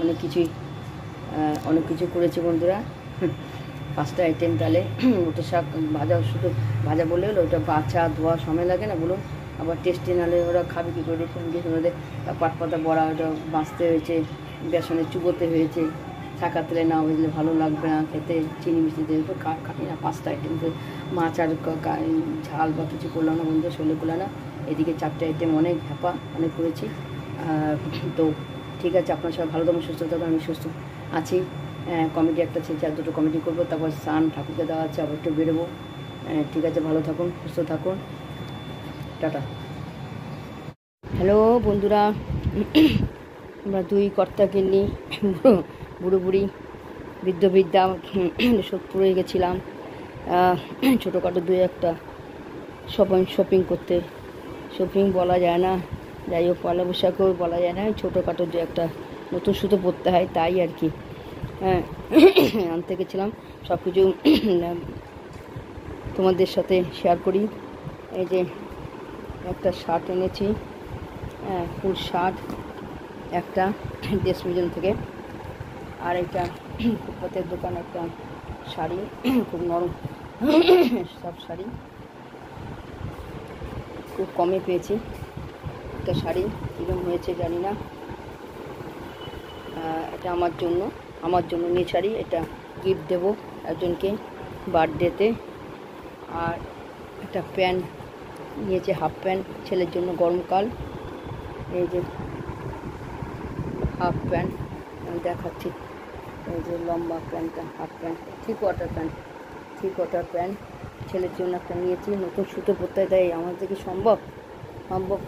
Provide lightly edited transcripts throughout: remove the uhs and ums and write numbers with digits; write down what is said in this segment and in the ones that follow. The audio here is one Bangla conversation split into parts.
অনেক কিছু করেছি বন্ধুরা। 5টা আইটেম, তাহলে ওটা শাক ভাজা, শুধু ভাজা বলে হলো, ওটা বাছা ধোয়া সময় লাগে না বলুন? আবার টেস্টি নাহলে ওরা খাবে কী করে? ওদের পাট পাতা বড়া, ওটা বাঁচতে হয়েছে, বেসনে চুবোতে হয়েছে, ছাকা তেলে না বুঝলে ভালো লাগবে না খেতে, চিনি মিষ্টি দিয়ে তো খাই না। 5টা আইটেম তো মাছ আর ঝাল বা কিছু করলাম না বন্ধু, শোলে করলাম না। এদিকে 4টে আইটেম, অনেক হ্যাপা, অনেক করেছি। তো ঠিক আছে, আপনার সবাই ভালো থাকুন, সুস্থ থাকুন, আমি সুস্থ আছি। কমেডি একটা ছেড়ে 2টো কমেডি করবো, তারপর স্নান ঠাকুরকে দেওয়া আছে, আবার একটু বেরোবো। ঠিক আছে, ভালো থাকুন, সুস্থ থাকুন, টাটা। হ্যালো বন্ধুরা, আমরা 2 কর্তাকে নিয়ে বুড়ো বুড়ি বৃদ্ধা সোদপুরে গেছিলাম ছোটোখাটো 2-1টা শপিং করতে। শপিং বলা যায় না, যাই হোক পয়লা বৈশাখেও বলা যায় না, ছোটোখাটো 2-1টা নতুন সুতো পরতে হয়, তাই আর কি। আনতে গেছিলাম, সব কিছু তোমাদের সাথে শেয়ার করি। এই যে একটা শার্ট এনেছি, ফুল শার্ট একটা দেশ মিউজিয়াম থেকে, আর এটা ফুটপাতের দোকান একটা শাড়ি, খুব নরম সব শাড়ি, খুব কমে পেয়েছি। একটা শাড়ি কীরকম হয়েছে জানি না, এটা আমার জন্য নিয়ে শাড়ি, এটা গিফট দেবো একজনকে বার্থডেতে। আর একটা প্যান্ট নিয়েছে, হাফ প্যান্ট ছেলের জন্য, গরমকাল। এই যে হাফ প্যান্ট আমি দেখাচ্ছি, এই যে লম্বা প্যান্টটা, হাফ প্যান্ট, 3/4 প্যান্ট ছেলের জন্য একটা নিয়েছি। নতুন সুতো পরতে হয়, তাই আমাদের কি সম্ভব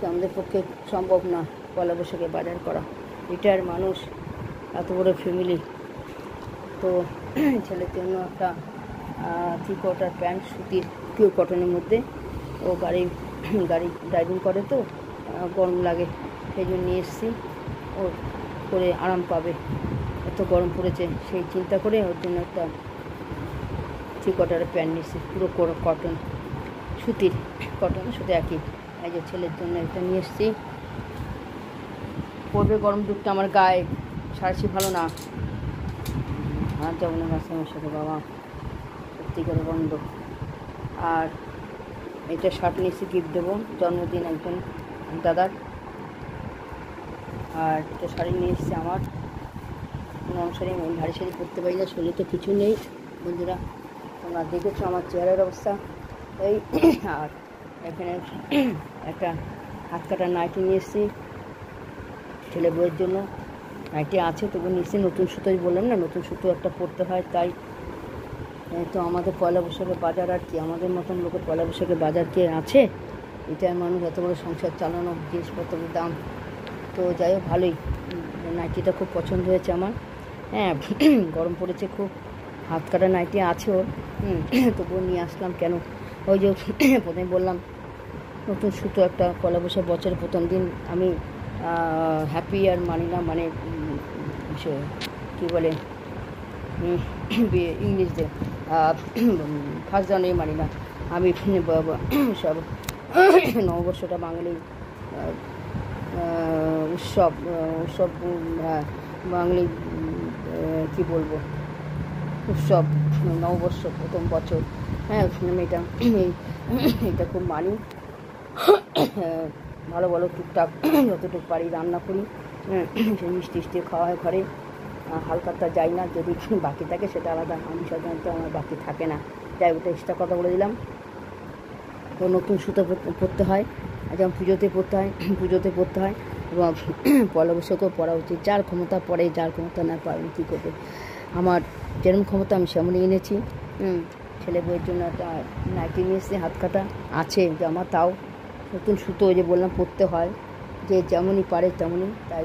আমাদের পক্ষে সম্ভব না পয়লা বৈশাখে বাজার করা। রিটায়ার মানুষ, এত বড় ফ্যামিলি, তো ছেলের জন্য একটা 3/4 প্যান্ট সুতির, পিওর কটনের মধ্যে। ও গাড়ি ড্রাইভিং করে, তো গরম লাগে, সেই জন্য নিয়ে এসেছি, ও করে আরাম পাবে, এত গরম পড়েছে, সেই চিন্তা করে ওর জন্য একটা 3/4 প্যান্ট নিয়েছি, পুরো কটন, সুতির, শুধু একই। এই যে ছেলের জন্য একটা নিয়ে এসেছি, পড়বে গরম দুধটা আমার গায়ে, সারাছি ভালো না, আর যাবো না রাস্তায় আমার সাথে, বাবা সত্যিকারে বন্ধ। আর এটা শার্ট নিয়েছি, গিফট দেবো, জন্মদিন একজন দাদার। আর এটা শাড়ি নিয়ে এসেছি আমার, নরম শাড়ি, ভারী শাড়ি পরতে পারি না, শরীরে তো কিছু নেই বন্ধুরা, তোমরা দেখেছো আমার চেহারার অবস্থা এই। আর এখানে একটা হাত কাটা নাইটি নিয়ে এসেছি ছেলে বউয়ের জন্য, নাইটি আছে তবু নিয়েছি, নতুন সুতোই বললাম না, নতুন সুতো একটা পরতে হয়, তাই। তো আমাদের পয়লা বৈশাখের বাজার আর কি, আমাদের মতন লোকের পয়লা বৈশাখের বাজার কে আছে? এটাই মানুষ, এত বড় সংসার চালানো, জিনিসপত্রের দাম। তো যাই হোক, ভালোই, নাইটিটা খুব পছন্দ হয়েছে আমার। গরম পড়েছে খুব, হাত কাটা নাইটি আছে ওর, তবুও নিয়ে আসলাম। কেন? ওই যে প্রথমে বললাম, নতুন সুতো একটা, পয়লা বৈশাখ বছরের প্রথম দিন, আমি হ্যাপি আর মানি না, মানে কী বলে ইংলিশে, 1 জানুয়ারি মানি না আমি, সব নববর্ষটা বাঙালি উৎসব, বাঙালি কী বলবো, উৎসব, নববর্ষ, প্রথম বছর, আমি এটা খুব মানি। ভালো ভালো টুকটাক যতটুকু পারি রান্না করি, মিষ্টি খাওয়া হয় ঘরে, হালকাটা যাই না, যদি বাকি থাকে সেটা আলাদা, আমি সাধারণত আমার বাকি থাকে না, যাই, ওটা এক্সট্রা কথা বলে দিলাম। তো নতুন সুতো পরতে হয়, যেমন পুজোতে পরতে হয়, এবং পয়লা বৈশাখেও পরা উচিত, যার ক্ষমতা পড়ে, যার ক্ষমতা না পারে কী করবে। আমার যেরকম ক্ষমতা আমি সেমনই এনেছি। ছেলে বউয়ের জন্য একটা নাইটি নিয়ে এসেছি, হাত কাটা আছে জামা, তাও নতুন সুতো, ওই যে বললাম পরতে হয়, যে যেমনই পারে তেমনই, তাই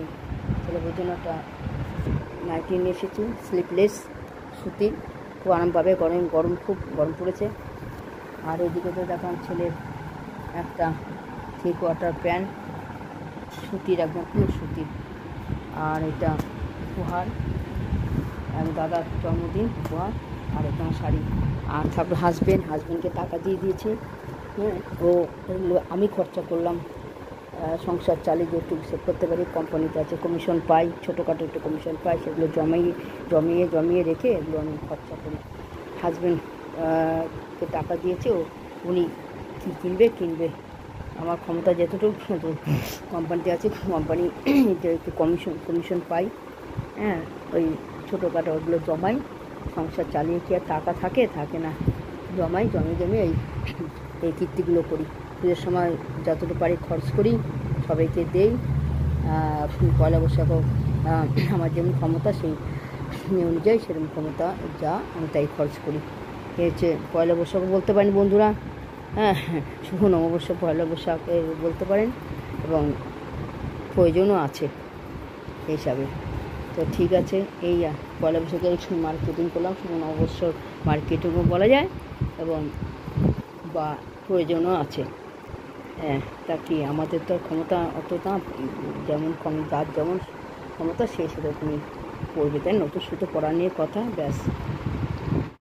ছেলে বউয়ের জন্য একটা নাইটি নিয়ে এসেছি, স্লিপলেস সুতির, খুব আরাম পাবে, খুব গরম পড়েছে। আর এদিকে তো দেখান ছেলের একটা 3/4 প্যান্ট, সুতির, একদম পুরো সুতির। আর এটা উপহার, দাদার জন্মদিন উপহার, আর এটা শাড়ি। আর তারপর হাজব্যান্ডকে টাকা দিয়ে দিয়েছে, ও আমি খরচা করলাম সংসার চালিয়ে যেটুকু সেভ করতে পারি। কোম্পানিতে আছে, কমিশন পাই, ছোটোখাটো একটু কমিশন পাই, সেগুলো জমিয়ে রেখে এগুলো আমি খরচা করি। হাজব্যান্ড কে টাকা দিয়েছে, উনি কী কিনবে, আমার ক্ষমতা যতটুকু কোম্পানিতে আছে, কোম্পানি একটু কমিশন পাই। হ্যাঁ, ওই ছোটোখাটো ওগুলো জমাই, সংসার চালিয়ে কি আর টাকা থাকে না, জমিয়ে এই কীর্তিগুলো করি। পুজোর সময় যতটুকু পারি খরচ করি, সবাইকে দেই। পয়লা বৈশাখও আমার যেমন ক্ষমতা সেই অনুযায়ী সেরকম ক্ষমতা যা আমি তাই খরচ করি। এ হচ্ছে পয়লা বৈশাখও বলতে পারেন বন্ধুরা, হ্যাঁ, শুভ নববর্ষ পয়লা বৈশাখে বলতে পারেন, এবং প্রয়োজনও আছে এই হিসাবে। তো ঠিক আছে, এই পয়লা বৈশাখে মার্কেটিং করলাম, শুভ নববর্ষর মার্কেটিংও বলা যায়, এবং বা প্রয়োজনও আছে। হ্যাঁ, তা কি আমাদের তো ক্ষমতা অতটা, যেমন যার যেমন ক্ষমতা সে সেরকমই করবে, তাই নতুন সুতো পরা নিয়ে কথা, ব্যাস।